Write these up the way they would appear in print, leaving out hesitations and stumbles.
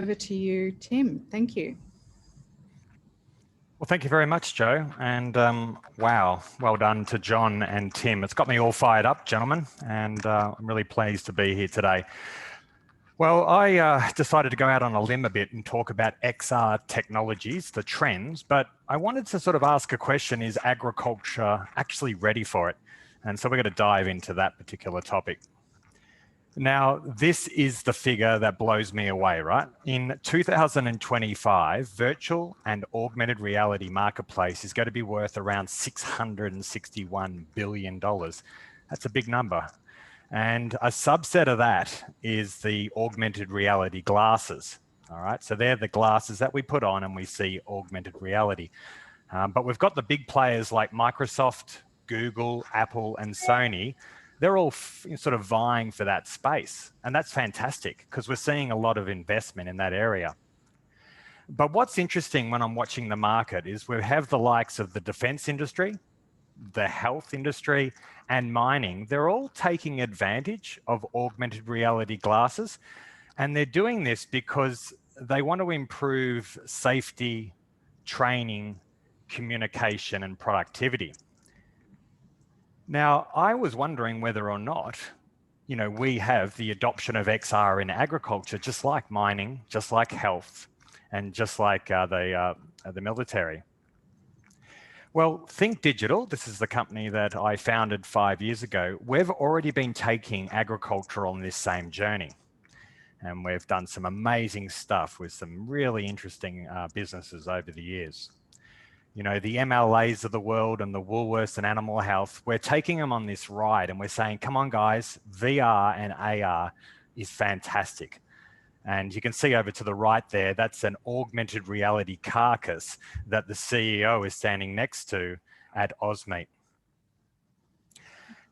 over to you, Tim. Thank you. Well, thank you very much, Jo. And wow, well done to John and Tim. It's got me all fired up, gentlemen, and I'm really pleased to be here today. Well, I decided to go out on a limb a bit and talk about XR technologies, the trends, but I wanted to sort of ask a question, is agriculture actually ready for it? And so we're going to dive into that particular topic. Now, this is the figure that blows me away, right? In 2025, virtual and augmented reality marketplace is going to be worth around $661 billion. That's a big number. And a subset of that is the augmented reality glasses. All right, so they're the glasses that we put on and we see augmented reality. But we've got the big players like Microsoft, Google, Apple, and Sony. They're all sort of vying for that space. And that's fantastic because we're seeing a lot of investment in that area. But what's interesting when I'm watching the market is we have the likes of the defense industry, the health industry, and mining. They're all taking advantage of augmented reality glasses. And they're doing this because they want to improve safety, training, communication, and productivity. Now, I was wondering whether or not, we have the adoption of XR in agriculture, just like mining, just like health, and just like the military. Well, Think Digital, this is the company that I founded 5 years ago. We've already been taking agriculture on this same journey. And we've done some amazing stuff with some really interesting businesses over the years. The MLAs of the world and the Woolworths and Animal Health, we're taking them on this ride and we're saying, come on guys, VR and AR is fantastic. And you can see over to the right there, that's an augmented reality carcass that the CEO is standing next to at AusMeet.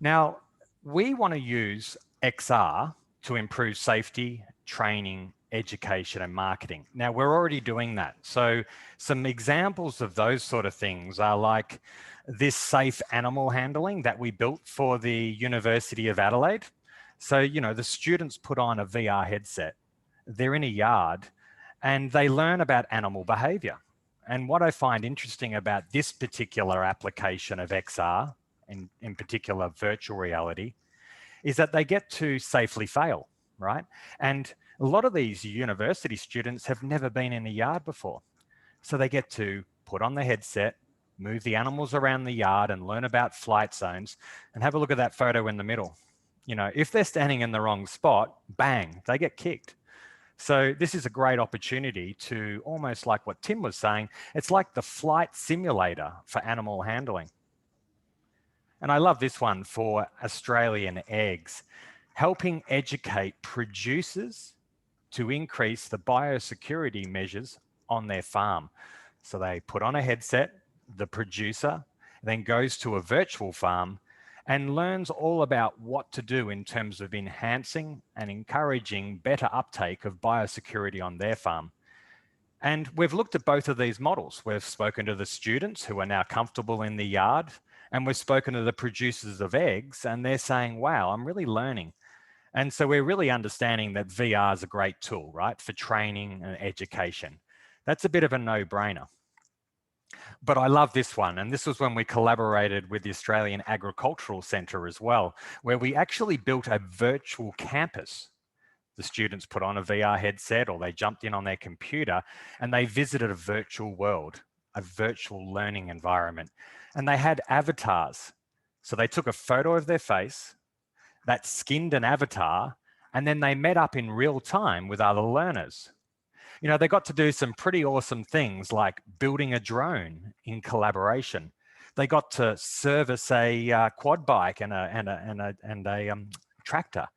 Now, we want to use XR to improve safety, training, education, and marketing. Now, we're already doing that. So some examples of those sort of things are like this safe animal handling that we built for the University of Adelaide. So, the students put on a VR headset. They're in a yard and they learn about animal behavior. And what I find interesting about this particular application of XR, in particular virtual reality, is that they get to safely fail, right? And a lot of these university students have never been in a yard before. So they get to put on the headset, move the animals around the yard and learn about flight zones, and have a look at that photo in the middle. If they're standing in the wrong spot, bang, they get kicked. So this is a great opportunity to, almost like what Tim was saying, it's like the flight simulator for animal handling. And I love this one for Australian eggs, helping educate producers to increase the biosecurity measures on their farm. So they put on a headset, the producer then goes to a virtual farm and learns all about what to do in terms of enhancing and encouraging better uptake of biosecurity on their farm. And we've looked at both of these models. We've spoken to the students who are now comfortable in the yard, and we've spoken to the producers of eggs, and they're saying, wow, I'm really learning. And so we're really understanding that VR is a great tool, right, for training and education. That's a bit of a no-brainer. But I love this one. And this was when we collaborated with the Australian Agricultural Centre as well, where we actually built a virtual campus. The students put on a VR headset or they jumped in on their computer and they visited a virtual world, a virtual learning environment. And they had avatars. So they took a photo of their face, that skinned an avatar, and then they met up in real time with other learners. They got to do some pretty awesome things like building a drone in collaboration. They got to service a quad bike and a tractor.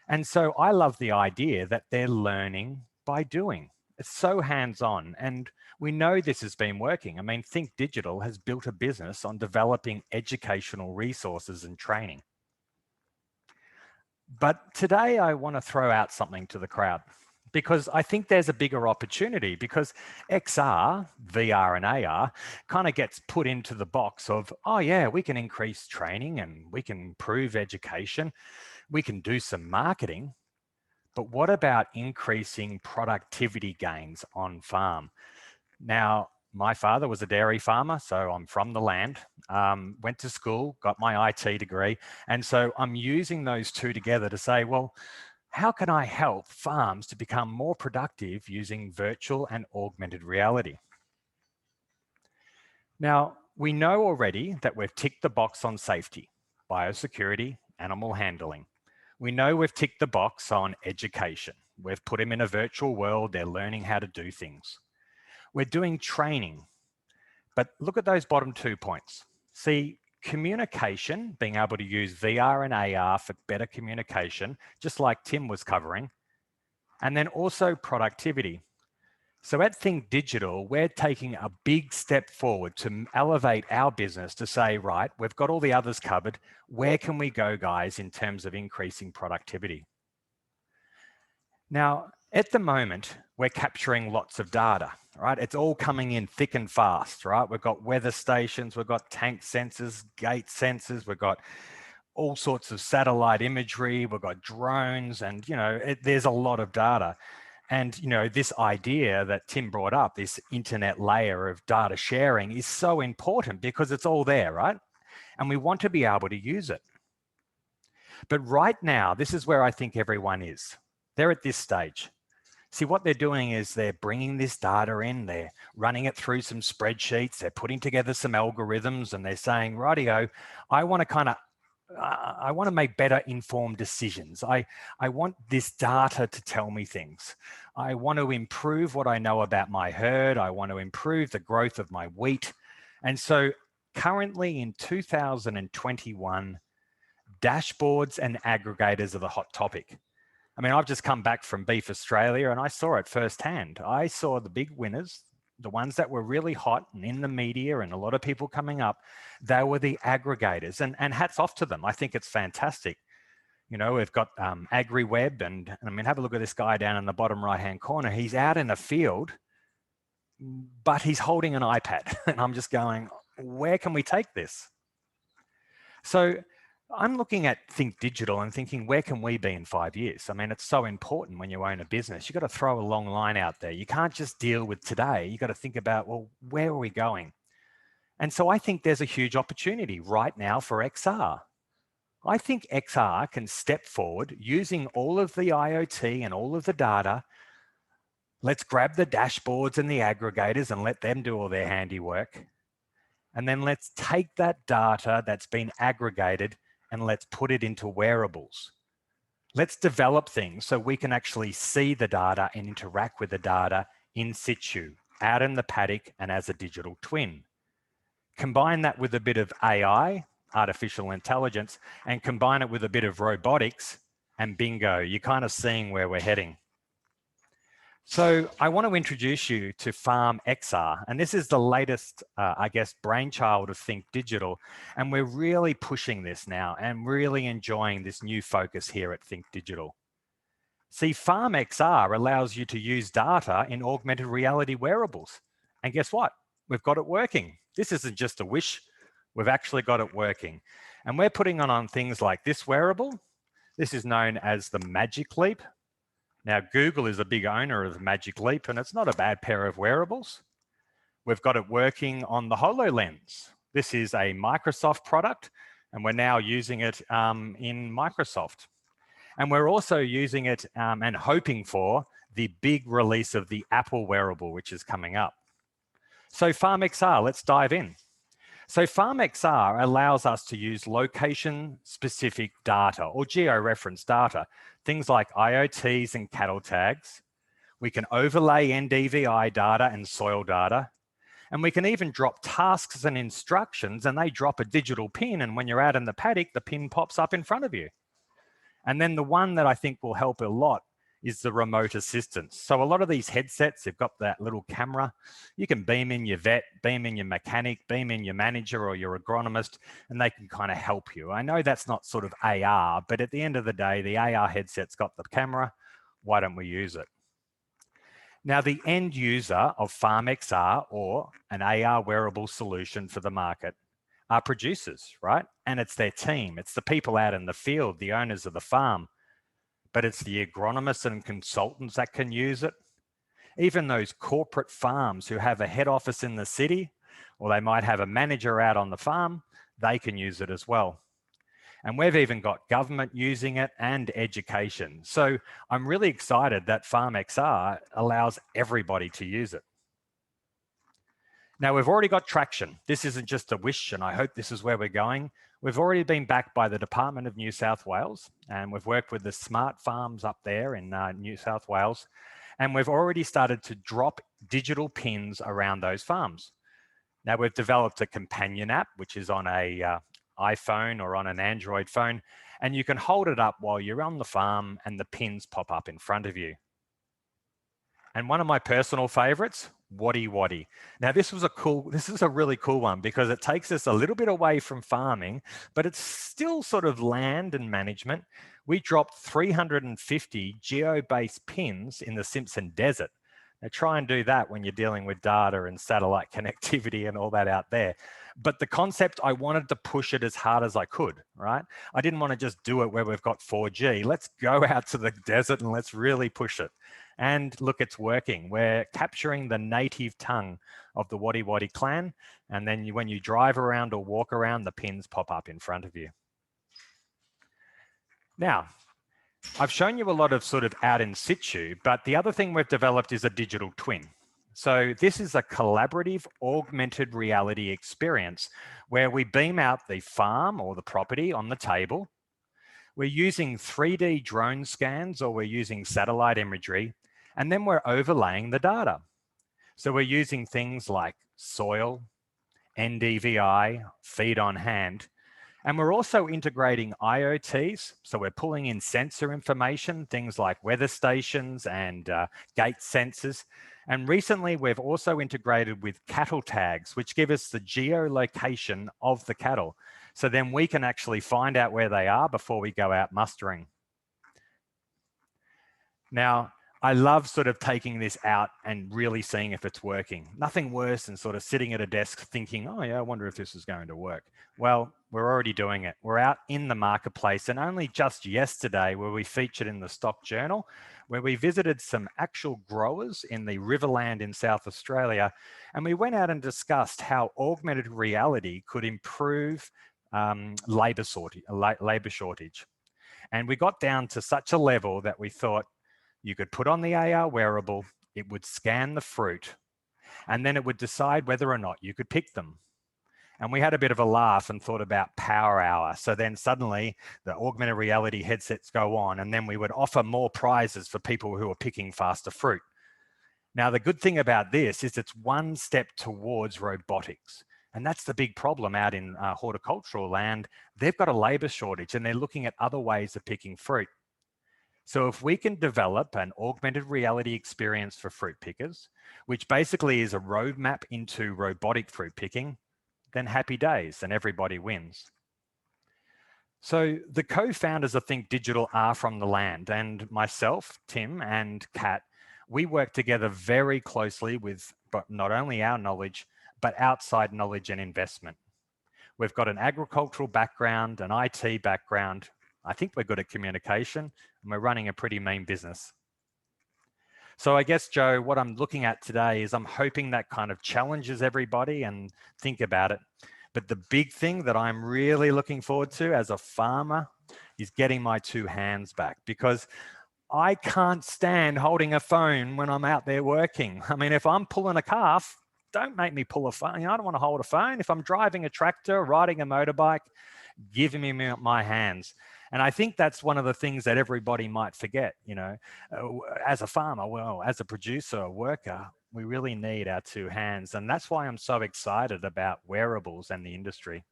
And so I love the idea that they're learning by doing. It's so hands-on, and we know this has been working. I mean, Think Digital has built a business on developing educational resources and training. But today I want to throw out something to the crowd, because I think there's a bigger opportunity, because XR, VR and AR kind of gets put into the box of, oh yeah, we can increase training and we can improve education. We can do some marketing. but what about increasing productivity gains on farm? Now, my father was a dairy farmer, so I'm from the land, went to school, got my IT degree. And so I'm using those two together to say, well, how can I help farms to become more productive using virtual and augmented reality? Now, we know already that we've ticked the box on safety, biosecurity, animal handling. We know we've ticked the box on education. We've put them in a virtual world, they're learning how to do things. We're doing training, but look at those bottom 2 points. See, communication, being able to use VR and AR for better communication, just like Tim was covering, and then also productivity. So at Think Digital, we're taking a big step forward to elevate our business to say, right, we've got all the others covered. Where can we go, guys, in terms of increasing productivity? Now, at the moment, we're capturing lots of data, right? It's all coming in thick and fast, right? We've got weather stations, we've got tank sensors, gate sensors, we've got all sorts of satellite imagery, we've got drones, and there's a lot of data. And this idea that Tim brought up, this internet layer of data sharing, is so important because it's all there, right? And we want to be able to use it. But right now, this is where I think everyone is. They're at this stage. See, what they're doing is they're bringing this data in, they're running it through some spreadsheets, they're putting together some algorithms, and they're saying, rightio, I want to make better informed decisions. I want this data to tell me things. I want to improve what I know about my herd. I want to improve the growth of my wheat. And so currently in 2021, dashboards and aggregators are the hot topic. I mean, I've just come back from Beef Australia and I saw it firsthand. I saw the big winners, the ones that were really hot and in the media and a lot of people coming up. They were the aggregators, and hats off to them. I think it's fantastic. We've got AgriWeb, and I mean, have a look at this guy down in the bottom right-hand corner. He's out in a field, but he's holding an iPad. And I'm just going, where can we take this? So I'm looking at Think Digital and thinking, where can we be in 5 years? I mean, it's so important when you own a business. You've got to throw a long line out there. You can't just deal with today. You've got to think about, well, where are we going? And so I think there's a huge opportunity right now for XR. I think XR can step forward using all of the IoT and all of the data. Let's grab the dashboards and the aggregators and let them do all their handiwork. And then let's take that data that's been aggregated and let's put it into wearables. Let's develop things so we can actually see the data and interact with the data in situ, out in the paddock and as a digital twin. Combine that with a bit of AI, artificial intelligence, and combine it with a bit of robotics, and bingo, you're kind of seeing where we're heading. So I want to introduce you to Farm XR, and this is the latest, brainchild of Think Digital, and we're really pushing this now and really enjoying this new focus here at Think Digital. See, Farm XR allows you to use data in augmented reality wearables, and guess what? We've got it working. This isn't just a wish, we've actually got it working. And we're putting on things like this wearable. This is known as the Magic Leap. Now, Google is a big owner of Magic Leap, and it's not a bad pair of wearables. We've got it working on the HoloLens. This is a Microsoft product, and we're now using it in Microsoft. And we're also using it and hoping for the big release of the Apple wearable, which is coming up. So FarmXR, let's dive in. So FarmXR allows us to use location-specific data or geo-reference data, things like IoTs and cattle tags. We can overlay NDVI data and soil data, and we can even drop tasks and instructions, and they drop a digital pin, and when you're out in the paddock, the pin pops up in front of you. And then the one that I think will help a lot is the remote assistance. So a lot of these headsets, they've got that little camera. You can beam in your vet, beam in your mechanic, beam in your manager or your agronomist, and they can kind of help you. I know that's not sort of AR, but at the end of the day, the AR headset's got the camera. Why don't we use it? Now, the end user of FarmXR or an AR wearable solution for the market are producers, right? And it's their team. It's the people out in the field, the owners of the farm. but it's the agronomists and consultants that can use it. Even those corporate farms who have a head office in the city, or they might have a manager out on the farm, they can use it as well. And we've even got government using it and education. So I'm really excited that FarmXR allows everybody to use it. Now, we've already got traction. This isn't just a wish, and I hope this is where we're going. We've already been backed by the Department of New South Wales, and we've worked with the smart farms up there in New South Wales, and we've already started to drop digital pins around those farms. Now, we've developed a companion app, which is on a iPhone or on an Android phone, and you can hold it up while you're on the farm and the pins pop up in front of you. And one of my personal favorites, Waddy Waddy. Now, this is a really cool one because it takes us a little bit away from farming, but it's still sort of land and management. We dropped 350 geo-based pins in the Simpson Desert. Now, try and do that when you're dealing with data and satellite connectivity and all that out there. But the concept, I wanted to push it as hard as I could, right? I didn't want to just do it where we've got 4G. Let's go out to the desert and let's really push it. And look, it's working. We're capturing the native tongue of the Waddy Waddy clan. And then when you drive around or walk around, the pins pop up in front of you. Now, I've shown you a lot of sort of out in situ, but the other thing we've developed is a digital twin. So this is a collaborative augmented reality experience where we beam out the farm or the property on the table. We're using 3D drone scans or we're using satellite imagery, and then we're overlaying the data. So we're using things like soil, NDVI, feed on hand, and we're also integrating IoTs. So we're pulling in sensor information, things like weather stations and gate sensors. And recently we've also integrated with cattle tags, which give us the geolocation of the cattle. So then we can actually find out where they are before we go out mustering. Now, I love sort of taking this out and really seeing if it's working. Nothing worse than sort of sitting at a desk thinking, oh yeah, I wonder if this is going to work. Well, we're already doing it. We're out in the marketplace, and only just yesterday were we featured in the Stock Journal, where we visited some actual growers in the Riverland in South Australia, and we went out and discussed how augmented reality could improve labour shortage. And we got down to such a level that we thought, you could put on the AR wearable, it would scan the fruit, and then it would decide whether or not you could pick them. And we had a bit of a laugh and thought about power hour. So then suddenly the augmented reality headsets go on, and then we would offer more prizes for people who are picking faster fruit. Now, the good thing about this is it's one step towards robotics. And that's the big problem out in horticultural land. They've got a labor shortage and they're looking at other ways of picking fruit. So if we can develop an augmented reality experience for fruit pickers, which basically is a roadmap into robotic fruit picking, then happy days and everybody wins. So the co-founders of Think Digital are from the land, and myself, Tim, and Kat, we work together very closely with not only our knowledge, but outside knowledge and investment. We've got an agricultural background, an IT background. I think we're good at communication, and we're running a pretty mean business. So I guess, Joe, what I'm looking at today is I'm hoping that kind of challenges everybody and think about it. But the big thing that I'm really looking forward to as a farmer is getting my two hands back, because I can't stand holding a phone when I'm out there working. I mean, if I'm pulling a calf, don't make me pull a phone. I don't want to hold a phone. If I'm driving a tractor, riding a motorbike, give me my hands. And I think that's one of the things that everybody might forget, as a farmer, well, as a producer, a worker, we really need our two hands. And that's why I'm so excited about wearables and the industry.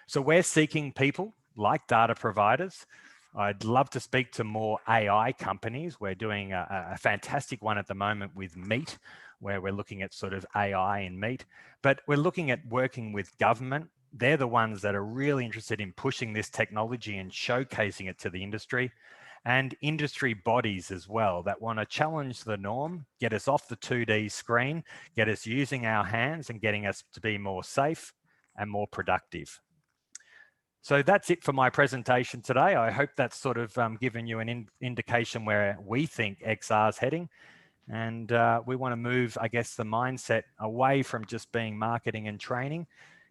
So we're seeking people like data providers. I'd love to speak to more AI companies. We're doing a fantastic one at the moment with meat, where we're looking at sort of AI in meat, but we're looking at working with government. They're the ones that are really interested in pushing this technology and showcasing it to the industry, and industry bodies as well that want to challenge the norm, get us off the 2D screen, get us using our hands and getting us to be more safe and more productive. So that's it for my presentation today. I hope that's sort of given you an indication where we think XR is heading. And we want to move, I guess, the mindset away from just being marketing and training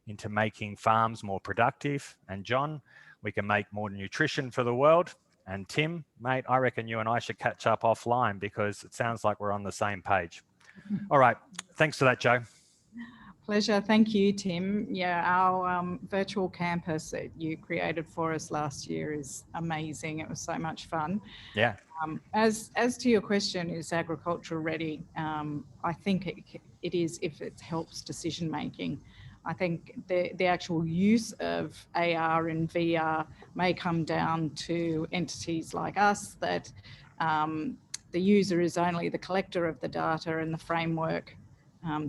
into making farms more productive. And John, we can make more nutrition for the world. And Tim, mate, I reckon you and I should catch up offline because it sounds like we're on the same page. All right. Thanks for that, Joe. Pleasure. Thank you, Tim. Yeah, our virtual campus that you created for us last year is amazing. It was so much fun. Yeah. As to your question, is agriculture ready? I think it is if it helps decision making. I think the actual use of AR and VR may come down to entities like us that the user is only the collector of the data, and the framework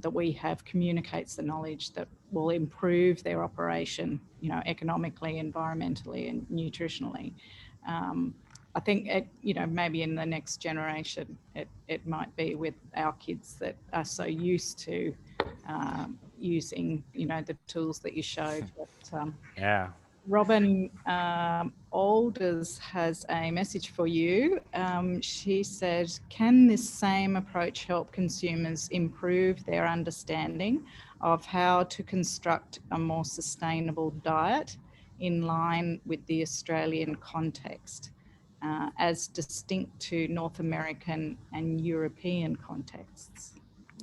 that we have communicates the knowledge that will improve their operation, you know, economically, environmentally, and nutritionally. I think maybe in the next generation, it might be with our kids that are so used to using, the tools that you showed. But, yeah. Robin Alders has a message for you. She said, can this same approach help consumers improve their understanding of how to construct a more sustainable diet in line with the Australian context, as distinct to North American and European contexts?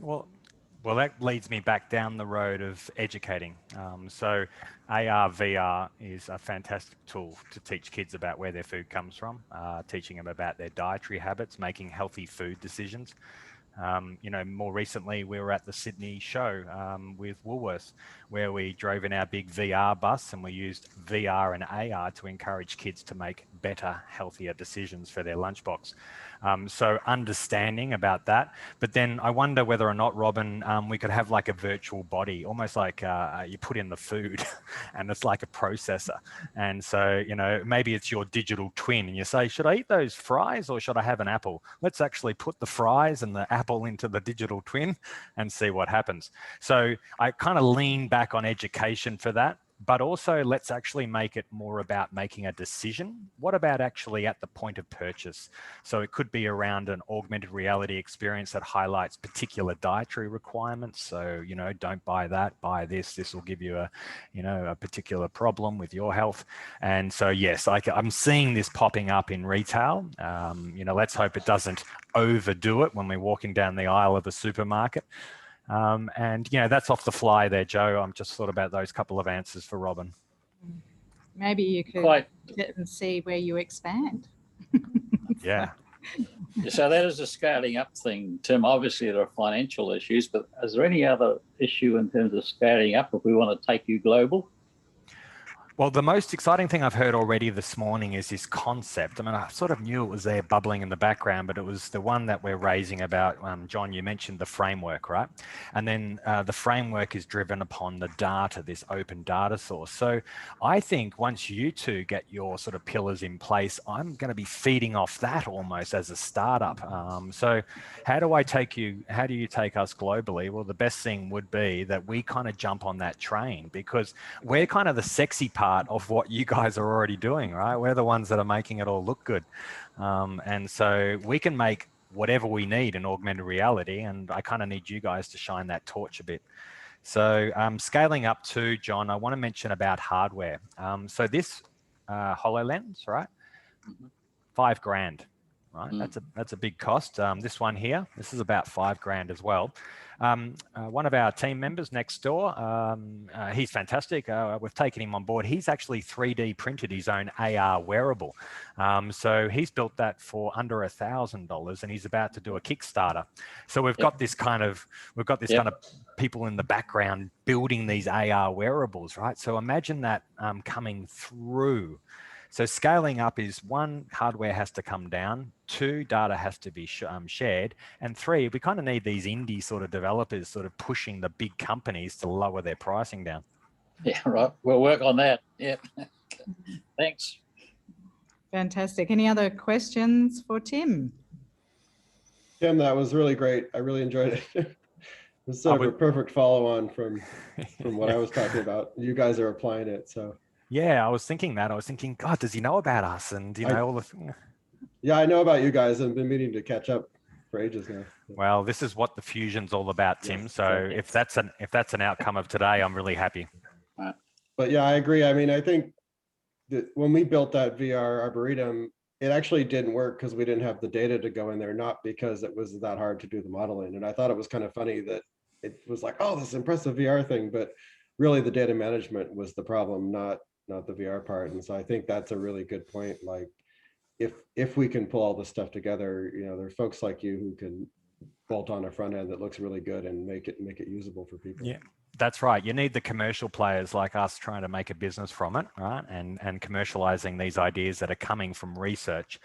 Well, that leads me back down the road of educating. So AR, VR is a fantastic tool to teach kids about where their food comes from, teaching them about their dietary habits, making healthy food decisions. More recently, we were at the Sydney show with Woolworths, where we drove in our big VR bus and we used VR and AR to encourage kids to make better, healthier decisions for their lunchbox. So understanding about that, but then I wonder whether or not, Robin, we could have like a virtual body, almost like you put in the food and it's like a processor. And so, maybe it's your digital twin and you say, should I eat those fries or should I have an apple? Let's actually put the fries and the apple into the digital twin and see what happens. So I kind of lean back on education for that. But also let's actually make it more about making a decision. What about actually at the point of purchase? So it could be around an augmented reality experience that highlights particular dietary requirements. So, don't buy that, buy this. This will give you a particular problem with your health. And so, yes, I'm seeing this popping up in retail. Let's hope it doesn't overdo it when we're walking down the aisle of a supermarket. And that's off the fly there, Joe. I'm just thought about those couple of answers for Robin. Maybe you could get and see where you expand. Yeah. So that is a scaling up thing, Tim. Obviously, there are financial issues, but is there any other issue in terms of scaling up if we want to take you global? Well, the most exciting thing I've heard already this morning is this concept. I mean, I sort of knew it was there bubbling in the background, but it was the one that we're raising about, John, you mentioned the framework, right? And then the framework is driven upon the data, this open data source. So I think once you two get your sort of pillars in place, I'm going to be feeding off that almost as a startup. So how do you take us globally? Well, the best thing would be that we kind of jump on that train because we're kind of the sexy part of what you guys are already doing, right? We're the ones that are making it all look good. And so we can make whatever we need in augmented reality. And I kind of need you guys to shine that torch a bit. So scaling up to, John, I want to mention about hardware. So this HoloLens, right? $5,000, right? That's a big cost. This one here, this is about $5,000 as well. One of our team members next door, he's fantastic. We've taken him on board. He's actually 3D printed his own AR wearable. So he's built that for under $1,000 and he's about to do a Kickstarter. So we've got this kind of people in the background building these AR wearables, right? So imagine that coming through. So scaling up is 1, hardware has to come down, 2, data has to be shared, and 3, we kind of need these indie sort of developers sort of pushing the big companies to lower their pricing down. Yeah, right. We'll work on that. Yeah. Thanks. Fantastic. Any other questions for Tim? Tim, that was really great. I really enjoyed it. It was sort of a perfect follow-on from what I was talking about. You guys are applying it, so. Yeah, I was thinking that. I was thinking, God, does he know about us? And you know, all the. Yeah, I know about you guys and been meaning to catch up for ages now. Well, this is what the fusion's all about, Tim. Yes, So exactly. if that's an outcome of today, I'm really happy. But yeah, I agree. I mean, I think that when we built that VR Arboretum, it actually didn't work because we didn't have the data to go in there, not because it was that hard to do the modeling. And I thought it was kind of funny that it was like, oh, this impressive VR thing, but really the data management was the problem, not the VR part. And so I think that's a really good point. Like if we can pull all this stuff together, you know, there are folks like you who can bolt on a front end that looks really good and make it usable for people. Yeah, that's right. You need the commercial players like us trying to make a business from it, right? And commercializing these ideas that are coming from research.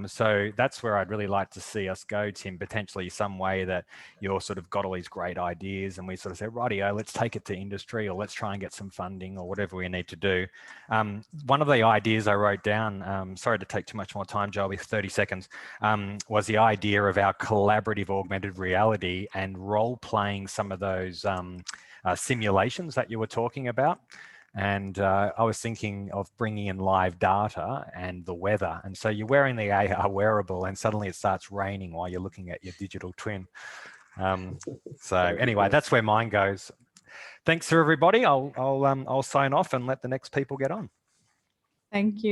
So that's where I'd really like to see us go, Tim, potentially some way that you're sort of got all these great ideas and we sort of say, rightio, let's take it to industry or let's try and get some funding or whatever we need to do. One of the ideas I wrote down, sorry to take too much more time, Joe, with 30 seconds, was the idea of our collaborative augmented reality and role-playing some of those simulations that you were talking about. And I was thinking of bringing in live data and the weather. And so you're wearing the AR wearable and suddenly it starts raining while you're looking at your digital twin. So anyway, that's where mine goes. Thanks for everybody. I'll sign off and let the next people get on. Thank you.